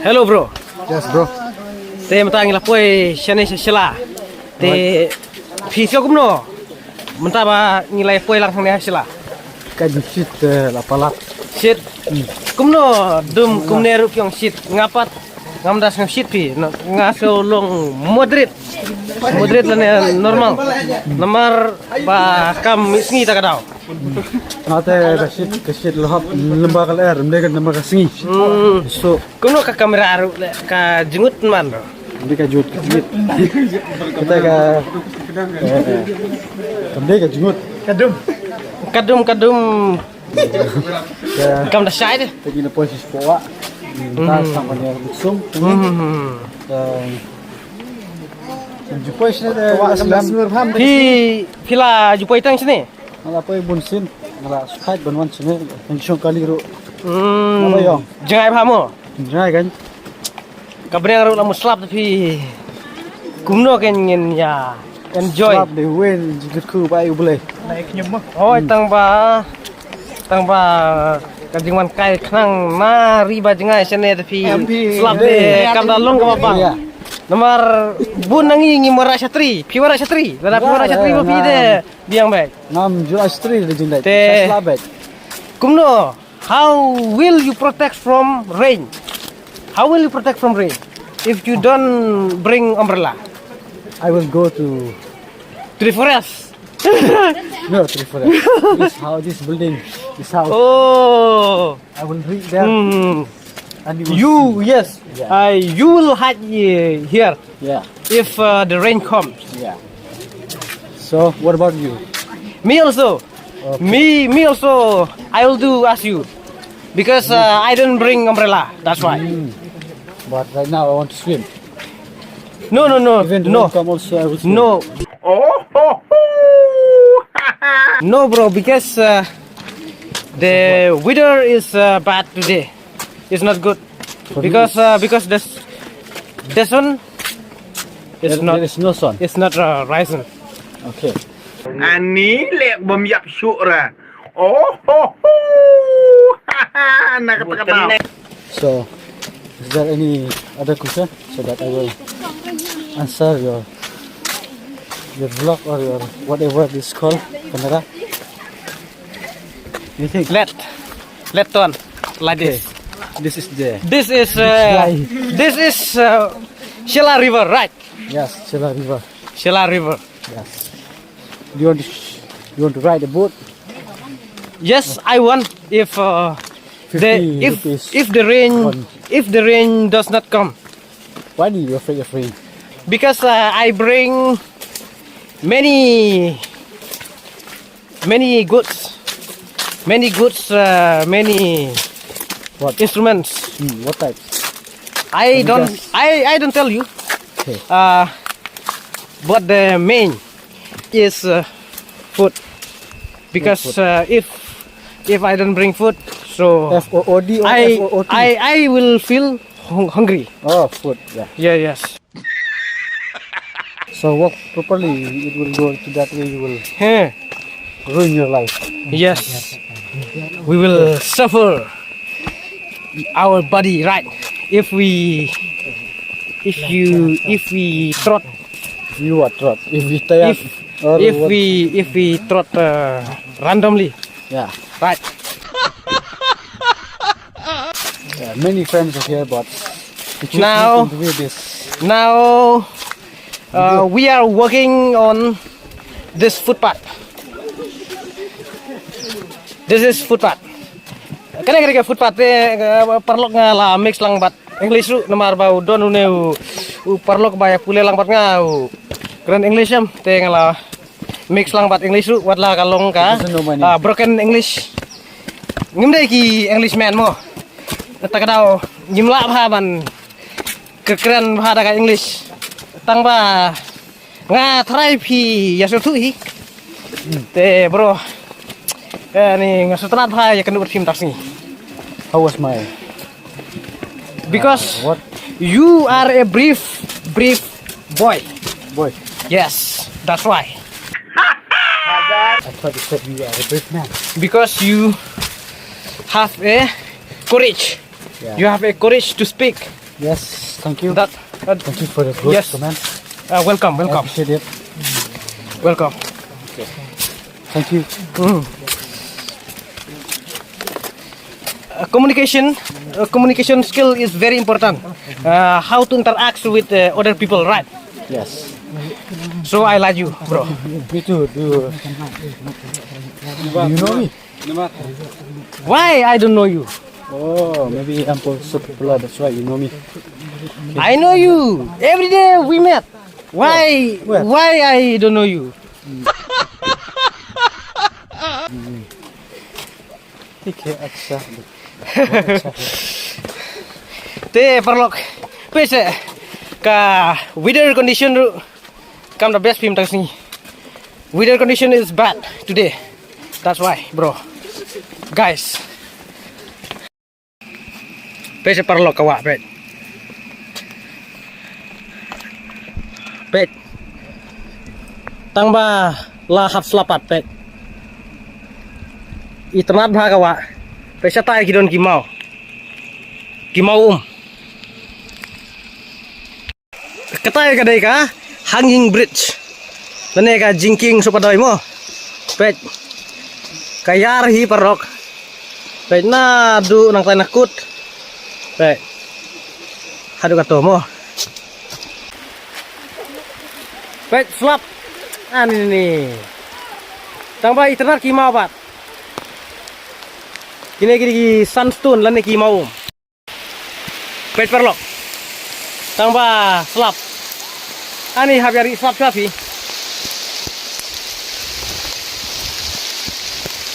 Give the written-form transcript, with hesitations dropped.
Hello bro. Yes, bro. Te mentang la poi shane shela. Te fisio kumno. Menta ba ngilai poi langsung ne shela. Ka shit la palat. Shit. Kumno dum kumne ru pyong shit ngapat ngamdas ngam shit pi ngaso long moderate. Moderate la normal. Nomor ba kam misngi ta kadau. Nate ka shit lohap lembah kal air mereka nama ka singi. So, Kumno ka kamera aru ka jengut man bro. mereka jut jut. Kita mereka jut. Kadum Ka kam da shai de. pergi na posisi poa. Ta sama ni mutsum. Jupoi sini wa Islam. Pila jupoi tang sini. Ngala poi bunsin. Ngala sukait banwan sini. Pensiun kali ru. Apa yo? Jangai phamo. Jai kan. Kabreng ru la muslap tapi kumno ken ngin ya enjoy. Slap de wen jikut ku bai boleh. Oi tang ba kajingman kai knang na riba jengai sene tapi slap de kam da long ka bang. Nomor bun nangi ngi mora satri, piwara satri, lada piwara satri bo pi de biang baik. Nam jura istri le jindai. Te- Slabet. Kumno, how will you protect from rain? How will you protect from rain if you don't bring umbrella I will go to to the forest? no Tripura. This building, this house. Oh, I will reach there and you yes, Yeah. you will hide here Yeah, if the rain comes. yeah. So what about you? Me also, me also. I will do as you because I don't bring umbrella. That's why. But right now I want to swim. No, Even the no, rain come also I will swim. no. No, bro, because the weather is bad today. It's not good because the sun is There not is no sun. it's not rising. Okay. อันนี้แหละบ่มยับชุระโอ้โหฮ่าฮ่านักตะกะตา So is there any other question so that I will answer your vlog or your whatever this called camera? You think? Let turn like this. This is the This is Shela River, right? yes, Chela River. Shela River. Yes. Do you want to ride a boat? Yes, I want if 50 rupees. if the rain One. if the rain does not come Why do you afraid of rain? because I bring many goods, many What? instruments. What type? I don't tell you. Okay. But the main is food because if I don't bring food, so FOOD or I FOOT? I will feel hungry. Oh, food. Yeah. Yeah, yes. So walk properly. It will go to that way. You will Huh. ruin your life. Yes. We will suffer our body, right? If we trot, You what? Trot. If you tired. or what? if we trot randomly, Yeah. right? Yeah. Many friends are here, but to choose Now- to do this. Now we are working on this footpath. This is footpath. Kena footpath perlu ngala mix lang bat English ru namar bau don uneu perlu baya pule lang bat ngau keren English am te ngala mix lang bat English ru wat la kalong ka Doesn't know my name. broken English ngimde ki Englishman mo takadao ngimla bha ban keren bha da ka English tang ba nga try pi ya su hi te bro ni ngasutrat bha ya kenut film taksi How was my? because What? you are a brave boy. Boy. Yes, that's why. I thought you said you are a brave man. Because you have a courage. Yeah. You have a courage to speak Yes, thank you. That, Thank you for the good Yes. comment. welcome, I welcome, appreciate it. welcome. Thank you. Communication skill is very important. How to interact with other people, right? Yes. So I like you, bro. Me too. Do you know me? Why I don't know you? Oh, maybe I'm so popular. That's why you know me. I know you. Every day we met. Why? Where? Why I don't know you? Okay, Aksa. Te perlok. Pese ka weather condition come the best film tang sini. Weather condition is bad today. That's why, bro. Guys. Pese perlok kawa, pet. Pet. Tang ba lahap selapat, pet. Iternat bha kawa. Pese tai kidon kimau. Kimau Katay kadai ka hanging bridge. Nane ka jingking supadoy mo. Pet. Kayar hi parok. Pet na du nang tay nakut. Pet. Hadu kato mo. Pet slap. Ani ni. Tangba internet kimau pat. Kini sunstone lane kimau. Pet parlok. Tangba slap. Ani habiari slap slapi.